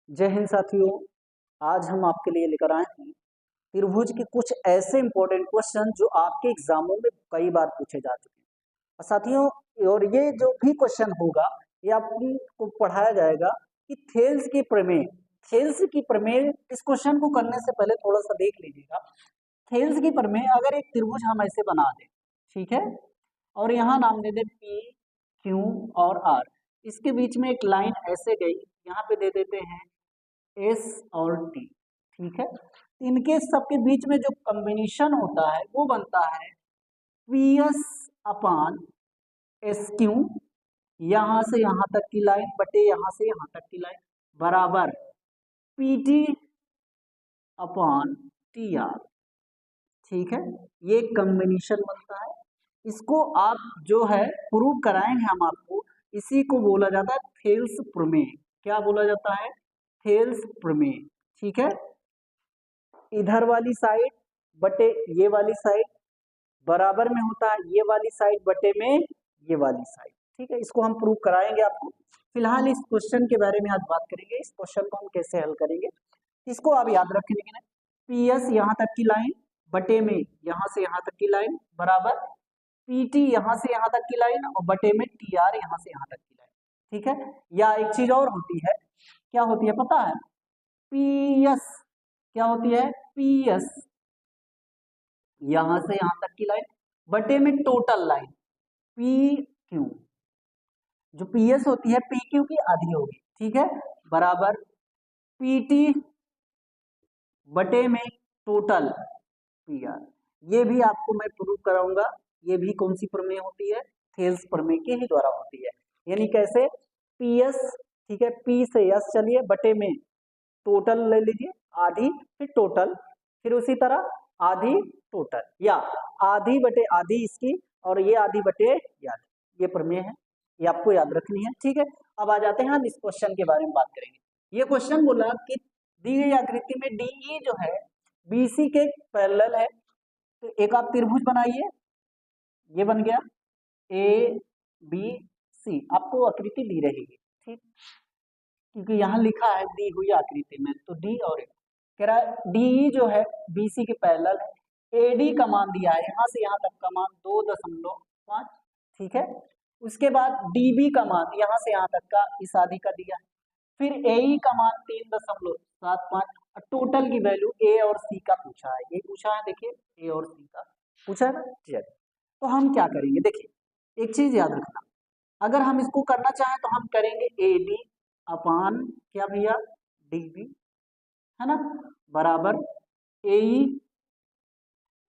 जय हिंद साथियों। आज हम आपके लिए लेकर आए हैं त्रिभुज के कुछ ऐसे इंपॉर्टेंट क्वेश्चन जो आपके एग्जामों में कई बार पूछे जा चुके हैं। और साथियों, और ये जो भी क्वेश्चन होगा ये आपको पढ़ाया जाएगा कि थेल्स की प्रमेय। थेल्स की प्रमेय, इस क्वेश्चन को करने से पहले थोड़ा सा देख लीजिएगा। थेल्स की प्रमेय, अगर एक त्रिभुज हम ऐसे बना दें, ठीक है, और यहाँ नाम दे दे पी क्यू और आर, इसके बीच में एक लाइन ऐसे गई, यहाँ पे दे देते हैं एस और टी, ठीक है। इनके सबके बीच में जो कॉम्बिनेशन होता है वो बनता है पी एस अपान एस क्यू, यहां से यहां तक की लाइन बटे यहां से यहां तक की लाइन, बराबर P T upon T R, ठीक है। ये कॉम्बिनेशन बनता है। इसको आप जो है प्रूव कराएंगे हम आपको, इसी को बोला जाता है थेल्स प्रमेय। क्या बोला जाता है? थेल्स प्रमेय, ठीक है। इधर वाली साइड बटे ये वाली साइड बराबर में होता है ये वाली साइड बटे में ये वाली साइड, ठीक है। इसको हम प्रूव कराएंगे आपको। फिलहाल इस क्वेश्चन के बारे में आज बात करेंगे, इस क्वेश्चन को हम कैसे हल करेंगे। इसको आप याद रखेंगे ना, पी एस यहाँ तक की लाइन बटे में यहाँ से यहाँ तक की लाइन, बराबर पी टी यहाँ से यहाँ तक की लाइन और बटे में टी आर यहाँ से यहाँ तक की लाइन, ठीक है। या एक चीज और होती है, क्या होती है पता है? पी एस, क्या होती है? पी एस यहां से यहां तक की लाइन बटे में टोटल लाइन पी क्यू, जो पी एस होती है पी क्यू की आधी होगी, ठीक है, बराबर पी टी बटे में टोटल पी आर। ये भी आपको मैं प्रूव कराऊंगा। ये भी कौन सी प्रमेय होती है? थेल्स प्रमेय के ही द्वारा होती है। यानी कैसे? पी एस, ठीक है, पी से एस चलिए बटे में टोटल ले लीजिए आधी, फिर टोटल, फिर उसी तरह आधी टोटल, या आधी बटे आधी इसकी और ये आधी बटे ये आधी। ये प्रमेय है, ये आपको याद रखनी है, ठीक है। अब आ जाते हैं हम इस क्वेश्चन के बारे में बात करेंगे। ये क्वेश्चन बोला कि दी गई आकृति में डीई जो है बीसी के पैरेलल है, तो एक आप त्रिभुज बनाइए। ये बन गया ए बी सी, आपको आकृति दी रहेगी, ठीक, क्योंकि यहाँ लिखा है दी हुई आकृति में, तो डी और कह रहा है डी जो है बीसी के पैरेलल है। एडी का मान दिया है, यहाँ से यहाँ तक का मान 2.5, ठीक है। उसके बाद डीबी का मान यहाँ से यहाँ तक का इस आदि का दिया है। फिर एई का मान 3.75, टोटल की वैल्यू ए और सी का पूछा है। ये पूछा है, देखिए ए और सी का पूछा है ना, चलिए। तो हम क्या करेंगे, देखिए एक चीज याद रखना, अगर हम इसको करना चाहें तो हम करेंगे ए डी अपान क्या भैया डी बी, है ना, बराबर ए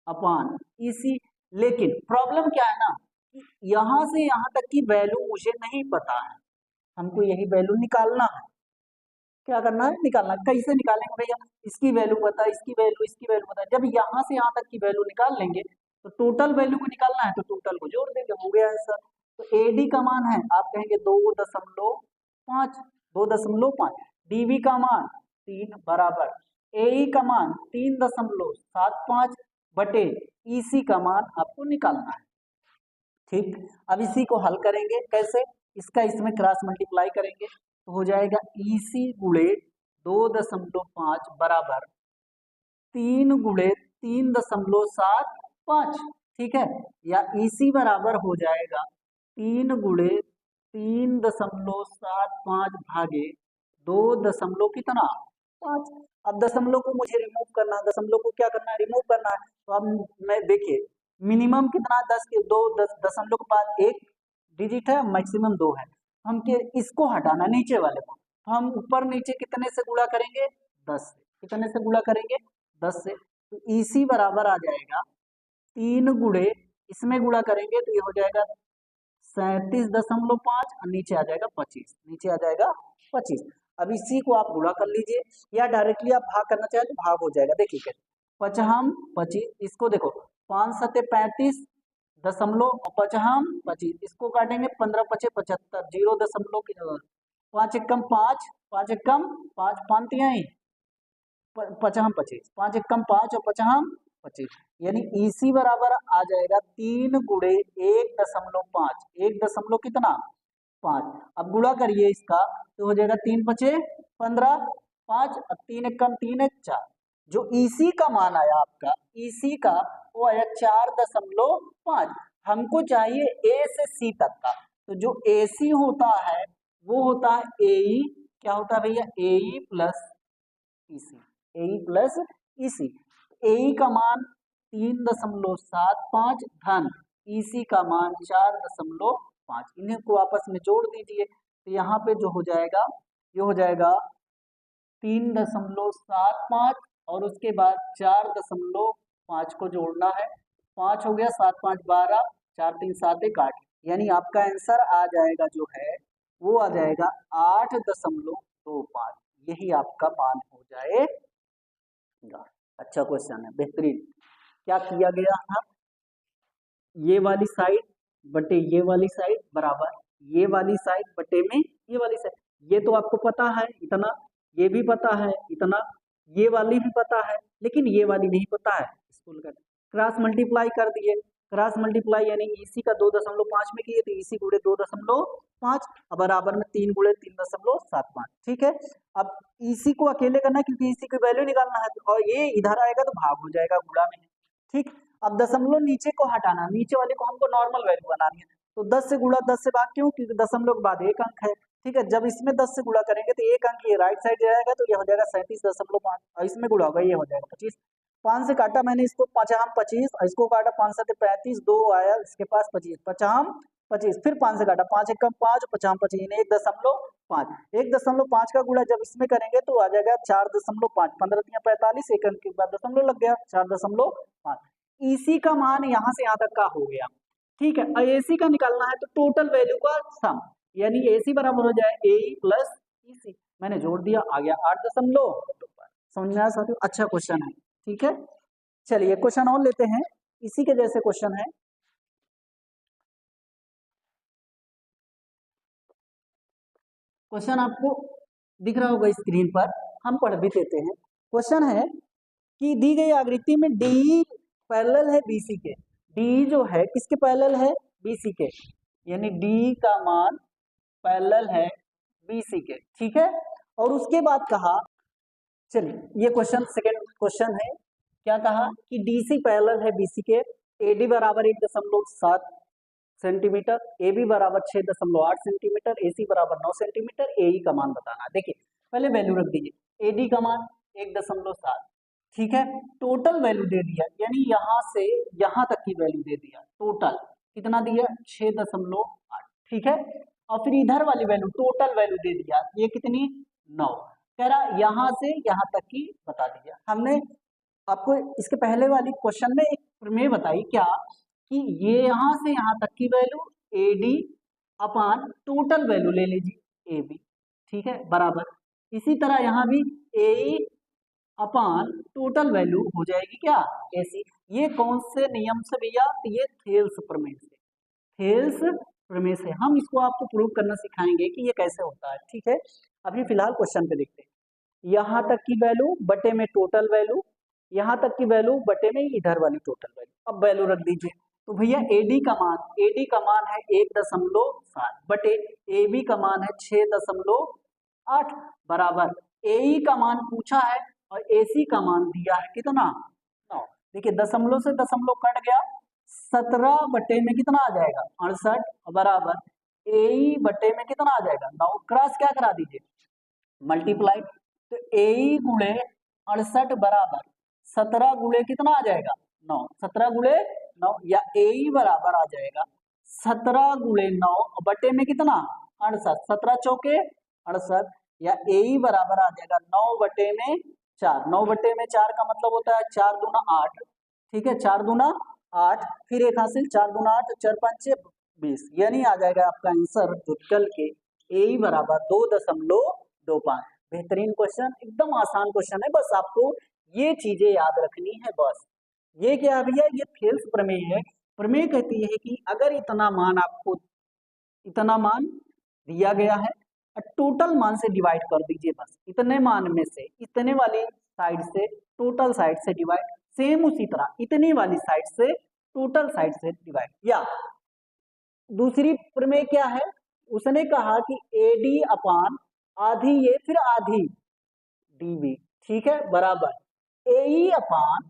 अपान ई सी। लेकिन प्रॉब्लम क्या है ना, कि यहां से यहां तक की वैल्यू मुझे नहीं पता है, हमको यही वैल्यू निकालना है। क्या करना है? निकालना। कैसे निकालेंगे भैया? इसकी वैल्यू पता है, इसकी वैल्यू, इसकी वैल्यू पता है। जब यहाँ से यहाँ तक की वैल्यू निकाल लेंगे तो टोटल वैल्यू को निकालना है, तो टोटल को जोड़ देंगे, हो गया आंसर। तो एडी का मान है, आप कहेंगे 2.5, 2.5, डीबी का मान 3 बराबर ए का मान 3.75 बटे ईसी का मान आपको निकालना है, ठीक। अब इसी को हल करेंगे कैसे? इसका इसमें क्रॉस मल्टीप्लाई करेंगे तो हो जाएगा ईसी गुणे 2.5 बराबर 3 गुणे 3.75, ठीक है। या ईसी बराबर हो जाएगा 3 गुणे 3.75 भागे 2 कितना 5। अब दशमलव को मुझे रिमूव करना है, दशमलव को क्या करना है? रिमूव करना है। तो अब मैं देखिए मिनिमम कितना 10 के 2 दशमलव के बाद एक डिजिट है, मैक्सिमम 2 है। हम के इसको हटाना नीचे वाले को, तो हम ऊपर नीचे कितने से गुणा करेंगे? 10 से। कितने से गुणा करेंगे? 10 से। तो ईसी बराबर आ जाएगा 3 गुणे, इसमें गुणा करेंगे तो ये हो जाएगा 37.5 और नीचे आ जाएगा 25, नीचे आ जाएगा 25। अब इसी को आप गुणा कर लीजिए, या डायरेक्टली आप भाग करना चाहें तो भाग हो जाएगा। देखिए कैसे, 25, इसको देखो 5 सत्ते 35 दशमलव और 25, इसको काटेंगे 15 पचे 75, 0 की 5 एकम 5, 5 एकम 5 पांतियां 25, 5 एकम 5 और 25, यानी ईसी बराबर आ जाएगा 3 गुणे 1.5, 1 दशमलव कितना 5। अब गुणा करिए इसका तो हो जाएगा 3 पचे 15, 5 और 3 एक कम 3 एक 4। जो EC का मान आया आपका, EC का वो आया 4.5। हमको चाहिए A से C तक का, तो जो AC होता है वो होता है AE, क्या होता है भैया, AE plus EC, AE plus EC। AE का मान 3.75 धन EC का मान 4.5, इन्हें को आपस में जोड़ दीजिए, तो यहाँ पे जो हो जाएगा, ये हो जाएगा 3.75 और उसके बाद 4.5 को जोड़ना है, 5 हो गया, 7 5 12, 4 3 7 1 8, यानी आपका आंसर आ जाएगा जो है वो आ जाएगा 8.25, यही आपका मान हो जाएगा। अच्छा क्वेश्चन है, बेहतरीन। क्या किया गया था, ये वाली साइड बटे ये वाली साइड बराबर ये वाली साइड बटे में ये वाली साइड, ये तो आपको पता है इतना, ये भी पता है इतना, ये वाली भी पता है, लेकिन ये वाली नहीं पता है, इसको क्रॉस मल्टीप्लाई कर दिए, क्रॉस मल्टीप्लाई यानी EC का 2.5 में किए तो EC गुणे 2.5 बराबर में 3 गुणे 3.75, ठीक है। अब EC को अकेले करना है क्योंकि EC की वैल्यू निकालना है, और ये इधर आएगा तो भाग हो जाएगा, गुणा में, ठीक। अब दशमलव नीचे को हटाना, नीचे वाले को हमको नॉर्मल वैल्यू बनानी है, तो 10 से गुणा 10 से भाग, क्यों, क्योंकि दशमलव के बाद एक अंक है, ठीक है। जब इसमें 10 से गुणा करेंगे तो एक अंक ये राइट साइड जाएगा, तो ये हो जाएगा 37.5, और इसमें गुणा होगा, ये हो जाएगा 25। 5 से काटा मैंने इसको, 5 हम 25, और इसको काटा 5 7 35, 2 आया इसके पास 25, 5 हम 25, फिर 5 से काटा 5 1 5, 5 हम 25, 1.5, 1.5 का गुणा जब इसमें करेंगे तो आ जाएगा 4.5, 15 3 45, एक अंक के बाद दशमलव लग गया 4.5। EC का मान यहाँ से यहाँ तक का हो गया, ठीक है। और AC का निकालना है तो टोटल वैल्यू का सम, यानी AC बराबर हो जाए AE प्लस EC, मैंने जोड़ दिया, आ गया 8.25। समझ में आया साथियों, अच्छा क्वेश्चन है, ठीक है। चलिए क्वेश्चन और लेते हैं, इसी के जैसे क्वेश्चन है। क्वेश्चन आपको दिख रहा होगा स्क्रीन पर, हम पढ़ भी देते हैं। क्वेश्चन है कि दी गई आकृति में DE पैरेलल है BC के, DE जो है किसके पैरेलल है, BC के, यानी DE का मान पैरेलल है BC के, ठीक है। और उसके बाद कहा, चलिए ये क्वेश्चन सेकंड क्वेश्चन है, क्या कहा कि DC पैरेलल है BC के, AD बराबर 1.7 सेंटीमीटर, AB बराबर 6.8 सेंटीमीटर, AC बराबर 9 सेंटीमीटर, AE का मान बताना। देखिए पहले वैल्यू रख दीजिए, AD का मान 1.7, ठीक है। टोटल वैल्यू दे दिया, यानी यहाँ से यहाँ तक की वैल्यू दे दिया, टोटल कितना दिया 6.8, ठीक है। और फिर इधर वाली वैल्यू टोटल वैल्यू दे दिया, ये कितनी 9, कह रहा यहाँ से यहाँ तक की बता दिया। हमने आपको इसके पहले वाली क्वेश्चन में एक प्रमेय बताई, क्या कि ये यहाँ से यहाँ तक की वैल्यू AD अपान टोटल वैल्यू ले लीजिए AB, ठीक है, बराबर इसी तरह यहाँ भी AE अपान टोटल वैल्यू हो जाएगी क्या AC। ये कौन से नियम से भैया, तो ये थेल्स प्रमेय से, थेल्स प्रमेय से हम इसको आपको प्रूव करना सिखाएंगे कि ये कैसे होता है, ठीक है। अभी फिलहाल क्वेश्चन पे देखते हैं, यहाँ तक की वैल्यू बटे में टोटल वैल्यू, यहाँ तक की वैल्यू बटे में इधर वाली टोटल वैल्यू। अब वैल्यू रख दीजिए, तो भैया AD का मान है 1.7 बटे AB का मान है 6.8 बराबर AE का मान पूछा है और AC का मान दिया है कितना 9। देखिए दशमलव से दशमलव कट गया, 17 बटे में कितना आ जाएगा 68 बराबर AE बटे में कितना आ जाएगा 9, क्रॉस क्या करा दीजिए मल्टीप्लाई, तो AE गुणे 68 बराबर 17 गुणे कितना आ जाएगा 9, 17 गुणे 9, या AE बराबर आ जाएगा 17 गुणे 9 बटे में कितना 68, 17 चौके 68, या AE बराबर आ जाएगा 9 बटे में 4, 9 बटे में 4 का मतलब होता है 4 दूना 8, ठीक है, 4 दूना 8, फिर एक हासिल 4 दूना 8, 4 5 20, यानी आ जाएगा आपका आंसर टोटल के AE बराबर 2.25। बेहतरीन क्वेश्चन, एकदम आसान क्वेश्चन है, बस आपको ये चीजें याद रखनी है बस। ये क्या भैया, ये थेल्स प्रमेय है। प्रमेय कहती है कि अगर इतना मान आपको, इतना मान दिया गया है, टोटल मान से डिवाइड कर दीजिए, बस इतने मान में से इतने वाली साइड से टोटल साइड से डिवाइड, सेम उसी तरह इतने वाली साइड से टोटल साइड से डिवाइड। या दूसरी प्रमेय क्या है, उसने कहा कि AD अपान आधी ये फिर आधी dv, ठीक है, बराबर AE अपान,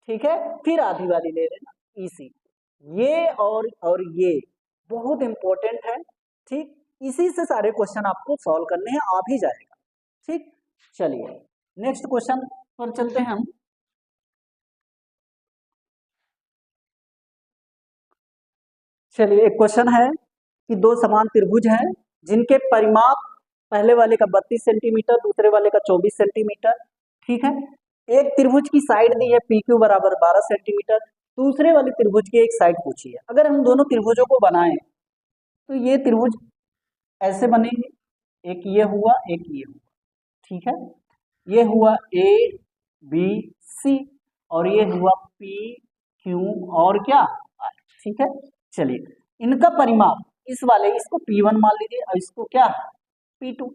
ठीक है, फिर आधी वाली ले लेना EC। ये और ये बहुत इंपॉर्टेंट है, ठीक, इसी से सारे क्वेश्चन आपको सॉल्व करने हैं, आ भी जाएगा, ठीक। चलिए नेक्स्ट क्वेश्चन पर चलते हैं हम। चलिए एक क्वेश्चन है कि दो समान त्रिभुज हैं जिनके परिमाप पहले वाले का 32 सेंटीमीटर, दूसरे वाले का 24 सेंटीमीटर, ठीक है। एक त्रिभुज की साइड दी है PQ बराबर 12 सेंटीमीटर, दूसरे वाले त्रिभुज की एक साइड पूछी है। अगर हम दोनों त्रिभुजों को बनाएं तो ये त्रिभुज ऐसे बनेंगे, एक ये हुआ, एक ये हुआ, ठीक है, ये हुआ ABC और ये हुआ PQ और क्या I, ठीक है। चलिए इनका परिमाप, इस वाले इसको P1 मान लीजिए और इसको क्या P2,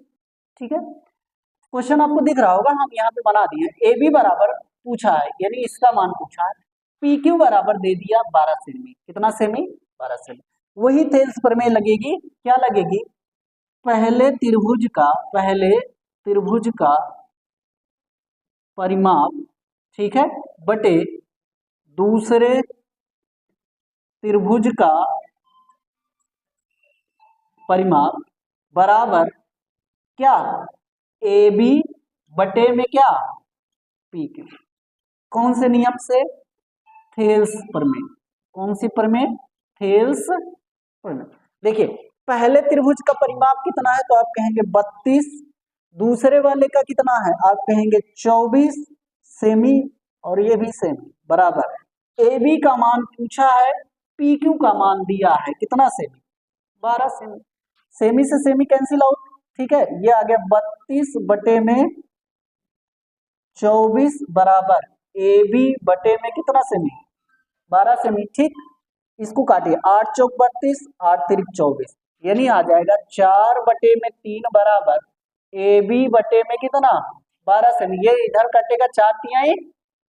ठीक है। क्वेश्चन आपको दिख रहा होगा, हम यहाँ पे बना दिए, AB बराबर पूछा है यानी इसका मान पूछा है, PQ बराबर दे दिया 12 सेमी, कितना सेमी, 12 सेमी। वही थेल्स प्रमेय लगेगी, क्या लगेगी, पहले त्रिभुज का परिमाप, ठीक है, बटे दूसरे त्रिभुज का परिमाप बराबर क्या, AB बटे में क्या PQ। कौन से नियम से, थेल्स प्रमेय। कौन सी प्रमेय, थेल्स प्रमेय। देखिए पहले त्रिभुज का परिमाप कितना है तो आप कहेंगे 32, दूसरे वाले का कितना है आप कहेंगे 24 सेमी और ये भी सेमी, बराबर AB का मान पूछा है, PQ का मान दिया है कितना सेमी, 12 सेमी। सेमी से सेमी कैंसिल आउट, ठीक है, ये आ गया 32 बटे में 24 बराबर AB बटे में कितना सेमी, 12 सेमी, ठीक। इसको काटिए, 8 चौक 32, 8 तिरिक 24, यानी आ जाएगा 4 बटे में 3 बराबर AB बटे में कितना 12 सेमी। ये इधर कटेगा, 4 तिहाई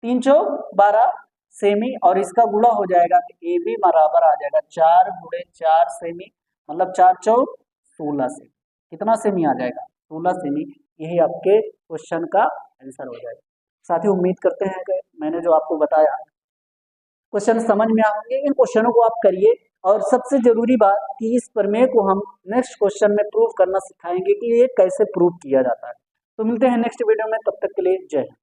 3 चौक 12 सेमी और इसका गुणा हो जाएगा तो AB बराबर आ जाएगा 4 गुणे 4 सेमी, मतलब 4 चौक 16 सेमी। कितना सेमी आ जाएगा, 16 सेमी। यही आपके क्वेश्चन का आंसर हो जाएगा। साथियों उम्मीद करते हैं कि मैंने जो आपको बताया क्वेश्चन समझ में आएंगे। इन क्वेश्चनों को आप करिए और सबसे जरूरी बात कि इस प्रमेय को हम नेक्स्ट क्वेश्चन में प्रूव करना सिखाएंगे कि ये कैसे प्रूव किया जाता है। तो मिलते हैं नेक्स्ट वीडियो में, तब तक के लिए जय हिंद।